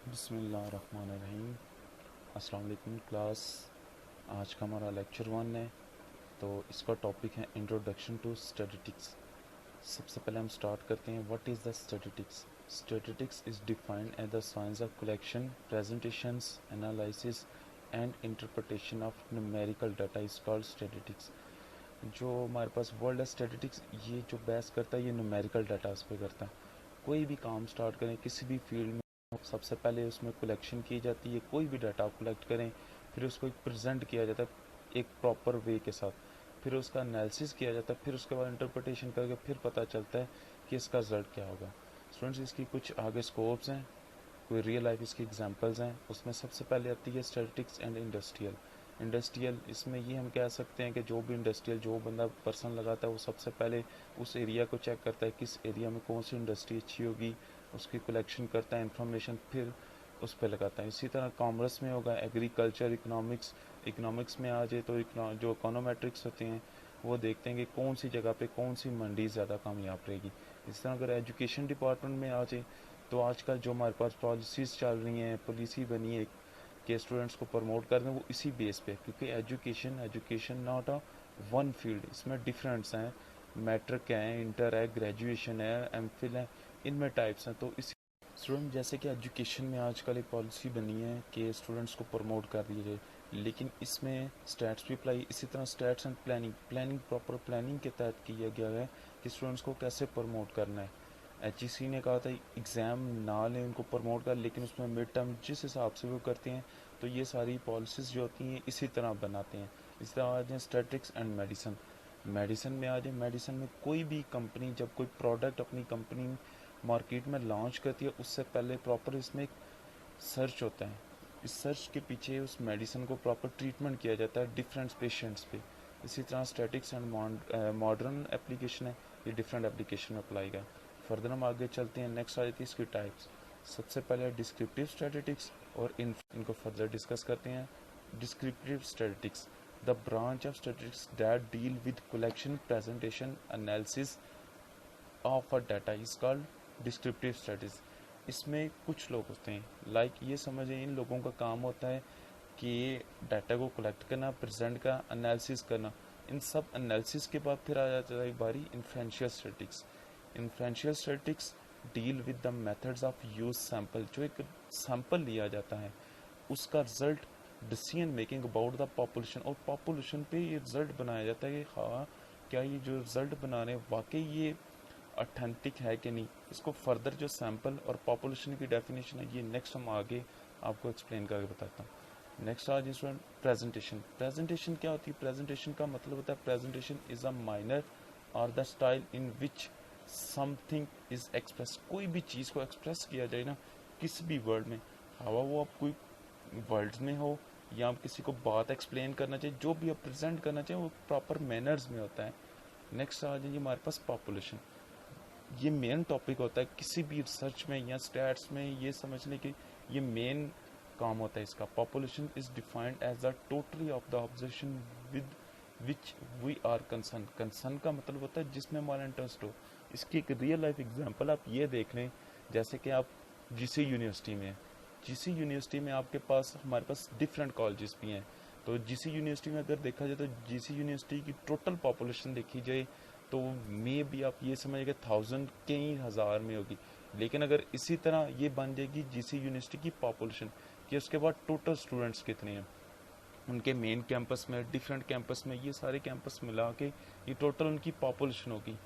बिस्मिल्लाहिर्रहमानिर्रहीम। अस्सलाम वालेकुम क्लास। आज का हमारा लेक्चर 1 है। तो इसका टॉपिक है इंट्रोडक्शन टू स्टैटिस्टिक्स। सबसे पहले हम स्टार्ट करते हैं। What is the statistics? Statistics is defined as the science of collection, presentations, analysis and interpretation of numerical data is called statistics. जो हमारे पास वर्ल्ड है स्टैटिस्टिक्स, ये जो बहस करता है ये न्यूमेरिकल डाटा उस पर करता है। कोई भी काम स्टार्ट करें किसी भी फील्ड में, सबसे पहले उसमें कलेक्शन की जाती है। कोई भी डाटा आप कलेक्ट करें, फिर उसको एक प्रेजेंट किया जाता है एक प्रॉपर वे के साथ, फिर उसका एनालिसिस किया जाता है, फिर उसके बाद इंटरप्रिटेशन करके फिर पता चलता है कि इसका रिजल्ट क्या होगा। स्टूडेंट्स, इसकी कुछ आगे स्कोप्स हैं, कोई रियल लाइफ इसकी एग्जांपल्स हैं। उसमें सबसे पहले आती है स्टैटिस्टिक्स एंड इंडस्ट्रियल। इंडस्ट्रियल, इसमें ये हम कह सकते हैं कि जो भी इंडस्ट्रियल जो बंदा पर्सन लगाता है वो सबसे पहले उस एरिया को चेक करता है, किस एरिया में कौन सी इंडस्ट्री अच्छी होगी, उसकी कलेक्शन करता है इंफॉर्मेशन, फिर उस पर लगाता है। इसी तरह कॉमर्स में होगा एग्रीकल्चर, इकोनॉमिक्स। इकोनॉमिक्स में आ जाए तो जो इकोनोमेट्रिक्स होते हैं वो देखते हैं कि कौन सी जगह पे कौन सी मंडी ज़्यादा कामयाब रहेगी। इस तरह अगर एजुकेशन डिपार्टमेंट में आ जाए तो आजकल जो हमारे पास पॉलिसीज़ चल रही हैं, पॉलिसी बनी है कि स्टूडेंट्स को प्रमोट कर दें, वो इसी बेस पे, क्योंकि education education not a one field, इसमें डिफरेंट्स हैं। मैट्रिक है, इंटर है, ग्रेजुएशन है, एमफिल है, इनमें टाइप्स हैं। तो इस स्टूडेंट जैसे कि एजुकेशन में आजकल एक पॉलिसी बनी है कि स्टूडेंट्स को प्रमोट कर दिया जाए, लेकिन इसमें स्टैट्स भी अप्लाई। इसी तरह stats and planning, proper planning के तहत किया गया है कि स्टूडेंट्स को कैसे प्रमोट करना है। एच ने कहा था एग्ज़ाम ना लें उनको प्रमोट कर, लेकिन उसमें मिड टर्म जिस हिसाब से वो करते हैं, तो ये सारी पॉलिसीज़ जो होती हैं इसी तरह बनाते हैं। इस तरह आ जाए स्टैटिस्टिक्स एंड मेडिसिन। मेडिसिन में आ जाए, मेडिसिन में कोई भी कंपनी जब कोई प्रोडक्ट अपनी कंपनी मार्केट में लॉन्च करती है, उससे पहले प्रॉपर इसमें एक सर्च होता है। इस सर्च के पीछे उस मेडिसिन को प्रॉपर ट्रीटमेंट किया जाता है डिफरेंट पेशेंट्स पे। इसी तरह स्टैटिक्स एंड मॉडर्न एप्लीकेशन है, ये डिफरेंट एप्लीकेशन में अप्लाई का। फर्दर हम आगे चलते हैं। नेक्स्ट आ जाती है इसकी टाइप्स। सबसे पहले डिस्क्रिप्टिव स्टैटिस्टिक्स, और इनको फर्दर डिस्कस करते हैं। Descriptive statistics, the branch of statistics that deal with collection, presentation, analysis of a data is called descriptive statistics. इसमें कुछ लोग होते हैं, ये समझें, इन लोगों का काम होता है कि डाटा को कलेक्ट करना, प्रेजेंट का एनालिसिस करना। इन सब एनालिसिस के बाद फिर आ जाता है बारी inferential statistics. Inferential statistics deal with the methods of use sample. जो एक सैंपल लिया जाता है उसका result decision making about the population, और पॉपुलेशन पे ये रिजल्ट बनाया जाता है कि हाँ, क्या ये जो रिजल्ट बना रहे हैं वाकई ये ऑथेंटिक है कि नहीं। इसको फर्दर जो सैंपल और पॉपुलेशन की डेफिनेशन है ये नेक्स्ट हम आगे आपको एक्सप्लेन करके बताता हूँ। नेक्स्ट आज स्टूडेंट प्रेजेंटेशन। प्रेजेंटेशन क्या होती है? प्रेजेंटेशन का मतलब होता है प्रेजेंटेशन इज अ माइनर और the style in which something is express. कोई भी चीज़ को एक्सप्रेस किया जाए ना किसी भी वर्ड में, हवा वो आप कोई वर्ड्स में हो या आप किसी को बात एक्सप्लेन करना चाहिए, जो भी आप प्रेजेंट करना चाहिए वो प्रॉपर मैनर्स में होता है। नेक्स्ट आ जाइए हमारे पास पॉपुलेशन। ये मेन टॉपिक होता है किसी भी रिसर्च में या स्टैट्स में, ये समझने की ये मेन काम होता है इसका। Population is defined as the totality of the observation with which we are concern. Concern का मतलब होता है जिसमें हमारा इंटरेस्ट हो। इसकी एक रियल लाइफ एग्जांपल आप ये देख लें, जैसे कि आप जीसी यूनिवर्सिटी में, जीसी यूनिवर्सिटी में आपके पास हमारे पास डिफरेंट कॉलेजेस भी हैं। तो जीसी यूनिवर्सिटी में अगर देखा जाए तो जीसी यूनिवर्सिटी की टोटल पॉपुलेशन देखी जाए तो मे भी आप ये समझ के 1000 के ही हज़ार में होगी। लेकिन अगर इसी तरह ये बन जाएगी जीसी यूनिवर्सिटी की पॉपुलेशन कि उसके बाद टोटल स्टूडेंट्स कितने हैं उनके मेन कैंपस में, डिफरेंट कैंपस में, ये सारे कैंपस मिला के ये टोटल उनकी पॉपुलेशन होगी।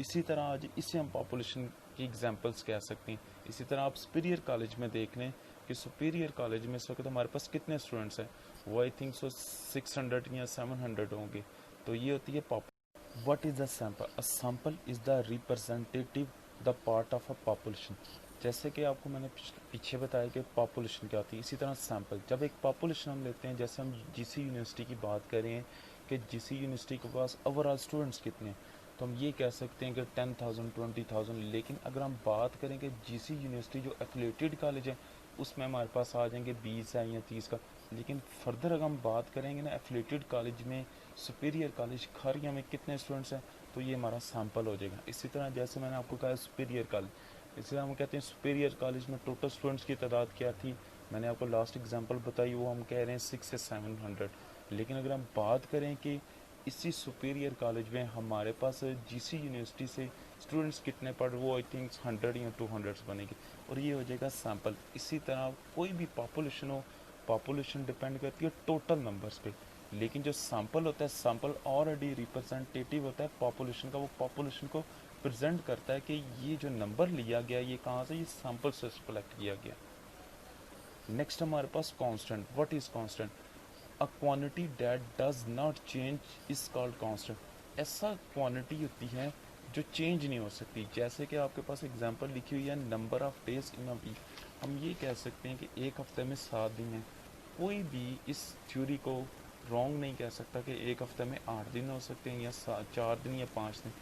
इसी तरह आज इसे हम पॉपुलेशन की एग्जांपल्स कह सकते हैं। इसी तरह आप सुपीरियर कॉलेज में देख लें कि सुपीरियर कॉलेज में इस वक्त हमारे पास कितने स्टूडेंट्स हैं, वो आई थिंक सो 600 या 700 होंगे। तो ये होती है population. What is a sample? A sample is the representative the part of a population. जैसे कि आपको मैंने पीछे बताया कि पॉपुलेशन क्या होती है, इसी तरह सैंपल। जब एक पॉपुलेशन हम लेते हैं, जैसे हम जीसी यूनिवर्सिटी की बात कर रहे हैं कि जीसी यूनिवर्सिटी के पास ओवरऑल स्टूडेंट्स कितने हैं, तो हम ये कह सकते हैं कि 10,000 20,000। लेकिन अगर हम बात करें कि जीसी यूनिवर्सिटी जो एफिलेटेड कॉलेज है उसमें हमारे पास आ जाएंगे 20 है या 30 का। लेकिन फर्दर अगर हम बात करेंगे ना एफिलेटेड कॉलेज में, सुपीरियर कॉलेज खारिया में कितने स्टूडेंट्स हैं, तो ये हमारा सैंपल हो जाएगा। इसी तरह जैसे मैंने आपको कहा सुपीरियर कॉलेज, इसलिए हम कहते हैं सुपीरियर कॉलेज में टोटल स्टूडेंट्स की तादाद क्या थी, मैंने आपको लास्ट एग्जांपल बताई, वो हम कह रहे हैं 6 से 700। लेकिन अगर हम बात करें कि इसी सुपीरियर कॉलेज में हमारे पास जीसी यूनिवर्सिटी से स्टूडेंट्स कितने पढ़, वो आई थिंक 100 या 200 बनेगी, और ये हो जाएगा सैम्पल। इसी तरह कोई भी पॉपुलेशन हो, पॉपुलेशन डिपेंड करती है टोटल नंबर्स पे, लेकिन जो सैम्पल होता है, सैम्पल ऑलरेडी रिप्रेजेंटेटिव होता है पॉपुलेशन का, वो पॉपुलेशन को प्रेजेंट करता है कि ये जो नंबर लिया गया ये कहाँ से, ये सैम्पल से कलेक्ट किया गया। नेक्स्ट हमारे पास constant. What is constant? A quantity that does not change is called constant. ऐसा क्वांटिटी होती है जो चेंज नहीं हो सकती। जैसे कि आपके पास एग्जांपल लिखी हुई है number of days in a week, हम ये कह सकते हैं कि एक हफ्ते में 7 दिन है। कोई भी इस थ्योरी को रॉन्ग नहीं कह सकता कि एक हफ्ते में 8 दिन हो सकते हैं या 4 दिन या 5 दिन।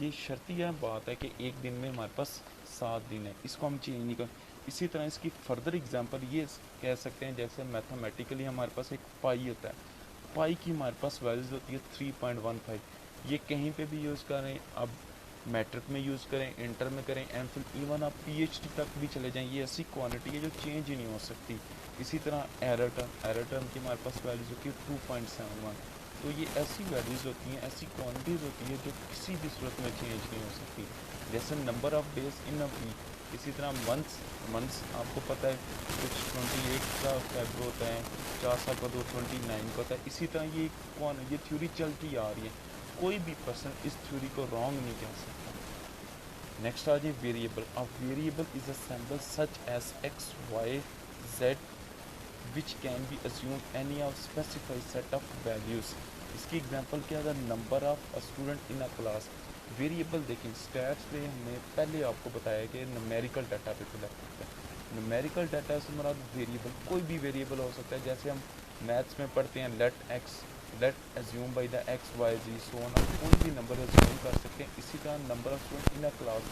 ये शर्तिया बात है कि एक दिन में हमारे पास 7 दिन है, इसको हम चेंज नहीं कर। इसी तरह इसकी फर्दर एग्जांपल ये कह सकते हैं, जैसे मैथमेटिकली हमारे पास एक पाई होता है, पाई की हमारे पास वैल्यूज होती है 3.15। ये कहीं पे भी यूज़ करें, अब मैट्रिक में यूज़ करें, इंटर में करें, एमफिल, इवन आप पीएचडी तक भी चले जाएं, ये ऐसी क्वांटिटी है जो चेंज ही नहीं हो सकती। इसी तरह एरर टर्म की हमारे पास वैल्यूज होती है 2.71। तो ये ऐसी वैल्यूज़ होती हैं, ऐसी क्वांटिटीज़ होती है जो किसी भी सूरत में चेंज नहीं हो सकती। जैसे number of days in a week, इसी तरह मंथ्स आपको पता है कुछ 28 का फेब होता है, 4 साल का 29 का होता है। इसी तरह ये थ्योरी चलती आ रही है, कोई भी पर्सन इस थ्योरी को रॉन्ग नहीं कह सकता। नेक्स्ट आ जाए वेरिएबल। अब variable is a symbol such as X Y Z which can be assumed any of specified set of values। इसकी एग्जांपल क्या है? Number of a student in a class. Variable देखें, stats पे हमने पहले आपको बताया कि न्यूमेरिकल डाटा पे कलेक्ट करता है। न्यूमेरिकल डाटा से मुराद वेरिएबल कोई भी वेरिएबल हो सकता है। जैसे हम मैथ्स में पढ़ते हैं let assume by the X Y Z so on, कोई भी नंबर एज्यूम कर सकते हैं। इसी तरह number of student in a class,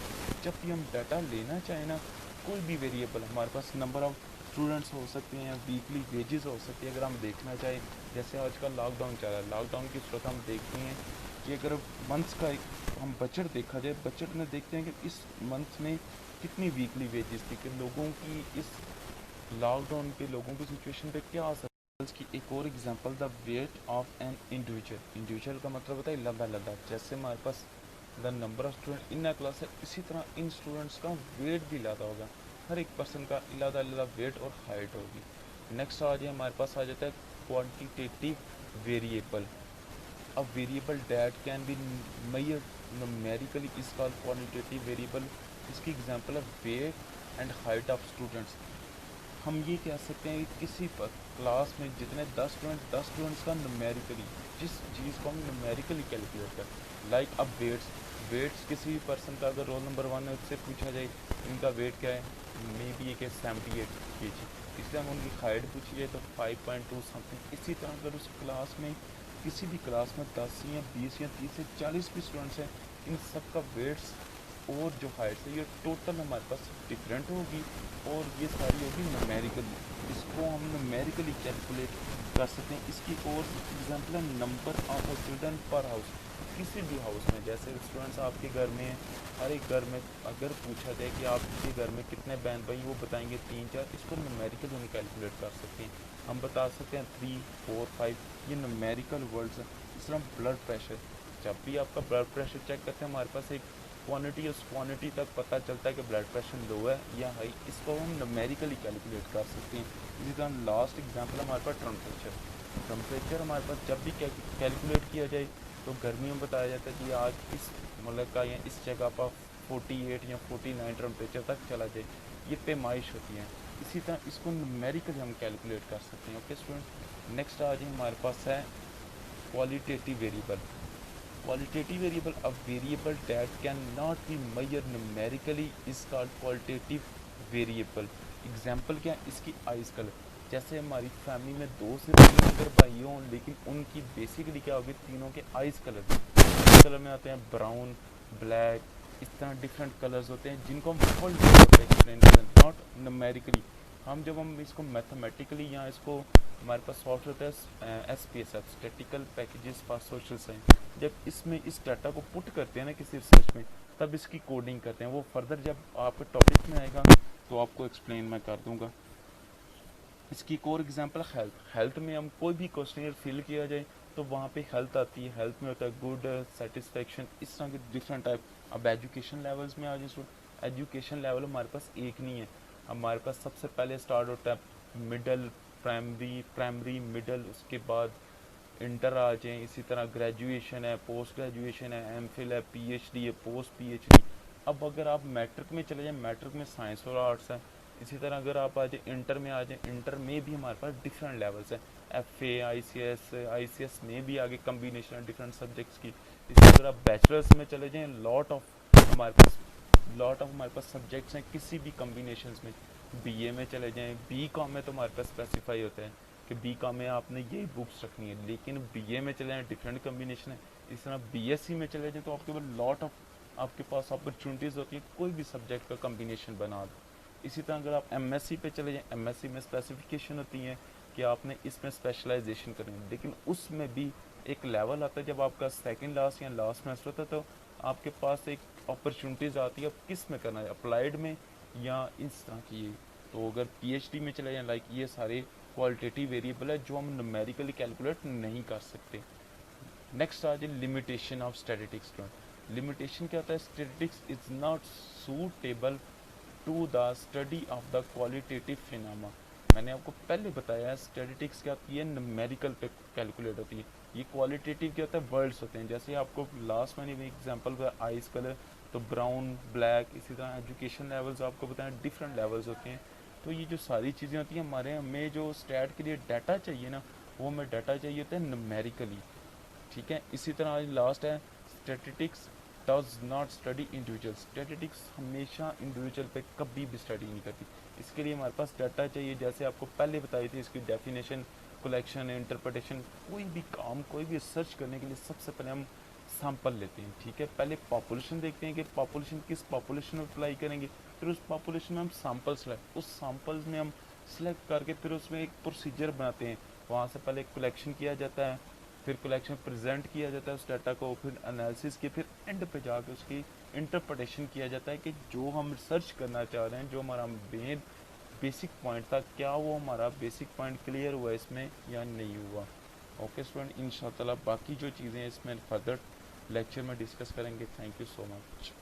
जब भी हम डाटा लेना चाहें ना, कोई भी वेरिएबल हमारे पास नंबर ऑफ स्टूडेंट्स हो सकते हैं, वीकली वेजेस हो सकती है। अगर हम देखना चाहें, जैसे आजकल लॉकडाउन चल रहा है, लॉकडाउन की सूरत हम देखते हैं कि अगर मंथ्स का एक हम बजट देखा जाए, बजट में देखते हैं कि इस मंथ में कितनी वीकली वेजेस थी, कि लोगों की इस लॉकडाउन पे लोगों की सिचुएशन पे क्या असर। की एक और example, the weight of an individual का मतलब होता है लदा। जैसे हमारे पास the number of student in a class है, इसी तरह इन स्टूडेंट्स का वेट भी ज़्यादा होगा। हर एक पर्सन का अलग वेट और हाइट होगी। नेक्स्ट आ जाए, हमारे पास आ जाता है quantitative variable. A variable that can be measured numerically is called quantitative variable. इसकी एग्जांपल है weight and height of students. हम ये कह सकते हैं कि किसी पर क्लास में जितने 10 स्टूडेंट्स का न्यूमेरिकली, जिस चीज़ को हम न्यूमेरिकली कैलकुलेट करें, लाइक अब वेट्स किसी भी पर्सन का अगर रोल नंबर 1 है उससे पूछा जाए इनका वेट क्या है, मे बी एक 78 kg, इसलिए हम उनकी हाइट पूछी जाए तो 5.2 समथिंग। इसी तरह अगर उस क्लास में किसी भी क्लास में 10 या 20 या 30 या 40 भी स्टूडेंट्स हैं, इन सब का वेट्स और जो हाइट है ये टोटल हमारे पास डिफरेंट होगी, और ये सारी होगी न्यूमेरिकली। इसको हम न्यूमेरिकली कैलकुलेट कर सकते हैं। इसकी और एग्जांपल है नंबर ऑफ स्टूडेंट पर हाउस। किसी भी हाउस में, जैसे स्टूडेंट्स आपके घर में हैं, हर एक घर में अगर पूछा जाए कि आपके घर में कितने बहन भाई, वो बताएंगे 3-4, इसको न्यूमेरिकल हम कैलकुलेट कर सकते हैं। हम बता सकते हैं 3, 4, 5, ये न्यूमेरिकल वर्ड्स हैं। इस तरह ब्लड प्रेशर, जब भी आपका ब्लड प्रेशर चेक करते हैं, हमारे पास एक क्वांटिटी, उस क्वांटिटी तक पता चलता है कि ब्लड प्रेशर लो है या हाई, इसको हम न्यूमेरिकली कैलकुलेट कर सकते हैं। इसी तरह लास्ट एग्जांपल हमारे पास टेम्परेचर हमारे पास जब भी कैलकुलेट किया जाए तो गर्मी में बताया जाता है कि आज इस मुल्क का या इस जगह पर 48 या 49 टेम्परेचर तक चला जाए, ये पैमाइश होती है। इसी तरह इसको न्यूमेरिकली हम कैलकुलेट कर सकते हैं। ओके स्टूडेंट, नेक्स्ट आज हमारे पास है qualitative variable. Qualitative variable, a variable that cannot be measured numerically is called qualitative variable। Example क्या है इसकी? Eyes colour. जैसे हमारी फैमिली में 2 से 3 अगर भाई हों, लेकिन उनकी बेसिकली क्या होगी, तीनों के आइज कलर में आते हैं ब्राउन, ब्लैक, इस तरह डिफरेंट कलर्स होते हैं जिनको हम फुल एक्सप्लेन करें, नॉट न्यूमेरिकली। जब हम इसको मैथमेटिकली या इसको हमारे पास सॉफ्टवेयर होता है SPSS, statistical packages for social science, जब इसमें इस डाटा को पुट करते हैं ना किसी रिसर्च में, तब इसकी कोडिंग करते हैं। वो फर्दर जब आपके टॉपिक में आएगा तो आपको एक्सप्लेन मैं कर दूंगा। इसकी एक और एग्जांपल हेल्थ में हम कोई भी क्वेश्चनियर फिल किया जाए तो वहाँ पे हेल्थ आती है, हेल्थ में होता है गुड, सेटिस्फेक्शन, इस तरह के डिफरेंट टाइप। अब एजुकेशन लेवल्स में आ जाए, एजुकेशन लेवल हमारे पास एक नहीं है। हमारे पास सबसे पहले स्टार्ट होता है मिडल, प्राइमरी मिडल, उसके बाद इंटर आ जाए, इसी तरह ग्रेजुएशन है, पोस्ट ग्रेजुएशन है, एमफिल है, पीएचडी है, पोस्ट पीएचडी। अब अगर आप मैट्रिक में चले जाए, मैट्रिक में साइंस और आर्ट्स है। इसी तरह अगर आप आ जाए इंटर में, आ जाए इंटर में भी हमारे पास डिफरेंट लेवल्स हैं। F A I C S में भी आगे कम्बिनेशन है डिफरेंट सब्जेक्ट्स की। इसी तरह आप बैचलर्स में चले जाएँ, लॉट ऑफ हमारे पास सब्जेक्ट्स हैं किसी भी कम्बिनेशन में। बीए में चले जाएँ, बी कॉम में तो हमारे पास स्पेसिफाई होता है कि बी कॉम में आपने ये बुक्स रखनी है, लेकिन बीए में चले जाएँ डिफरेंट कम्बिनेशन है। इस तरह बीएससी में चले जाएँ तो आपके पास लॉट ऑफ आपके पास अपॉर्चुनिटीज़ होती है, कोई भी सब्जेक्ट का कम्बिनेशन बना दो। इसी तरह अगर आप एमएससी पे चले जाएँ, एमएससी में स्पेसिफिकेशन होती है कि आपने इसमें स्पेशलाइजेशन करनी है, लेकिन उसमें भी एक लेवल आता है जब आपका सेकंड लास्ट या लास्ट सेमेस्टर होता है तो आपके पास एक अपॉर्चुनिटीज़ आती है, अब किस में करना है, अप्लाइड में या इस तरह की। तो अगर पीएचडी में चले जाएँ, लाइक ये सारे क्वालिटेटिव वेरिएबल है जो हम न्यूमेरिकली कैलकुलेट नहीं कर सकते। नेक्स्ट आ जाए लिमिटेशन ऑफ स्टैटिस्टिक्स। लिमिटेशन क्या होता है, statistics is not suitable to the study of the qualitative phenomena. मैंने आपको पहले बताया है स्टैटिस्टिक्स क्या होती है, न्यूमेरिकल पे कैलकुलेट होती है। ये क्वालिटेटिव क्या होता है, वर्ड्स होते हैं। जैसे आपको लास्ट मैंने भी एग्जांपल बताया आइस कलर, तो ब्राउन, ब्लैक, इसी तरह एजुकेशन लेवल्स आपको बताएं डिफरेंट लेवल्स होते हैं। तो ये जो सारी चीज़ें होती हैं, हमें जो स्टैट के लिए डाटा चाहिए ना, वो हमें डाटा चाहिए होता है न्यूमेरिकली। ठीक है, इसी तरह आज लास्ट है statistics does not study individual. Statistics हमेशा इंडिविजुअल पे कभी भी स्टडी नहीं करती। इसके लिए हमारे पास डाटा चाहिए, जैसे आपको पहले बताई थी इसकी डेफिनेशन, कलेक्शन, इंटरप्रिटेशन। कोई भी काम, कोई भी सर्च करने के लिए सबसे पहले हम सैंपल लेते हैं। ठीक है, पहले पॉपुलेशन देखते हैं कि पॉपुलेशन किस पॉपुलेशन में अप्लाई करेंगे, फिर उस पॉपुलेशन में हम सैंपल सेलेक्ट, उस सैंपल्स में हम सेलेक्ट करके फिर उसमें एक प्रोसीजर बनाते हैं। वहाँ से पहले कलेक्शन किया जाता है, फिर कलेक्शन प्रेजेंट किया जाता है उस डाटा को, फिर एनालिसिस किया, फिर एंड पे जाके उसकी इंटरप्रिटेशन किया जाता है कि जो हम रिसर्च करना चाह रहे हैं, जो हमारा मेन बेसिक पॉइंट था, क्या वो हमारा बेसिक पॉइंट क्लियर हुआ इसमें या नहीं हुआ। ओके स्टूडेंट, इंशाल्लाह बाकी जो चीज़ें इसमें फर्दर लेक्चर में डिस्कस करेंगे। Thank you so much.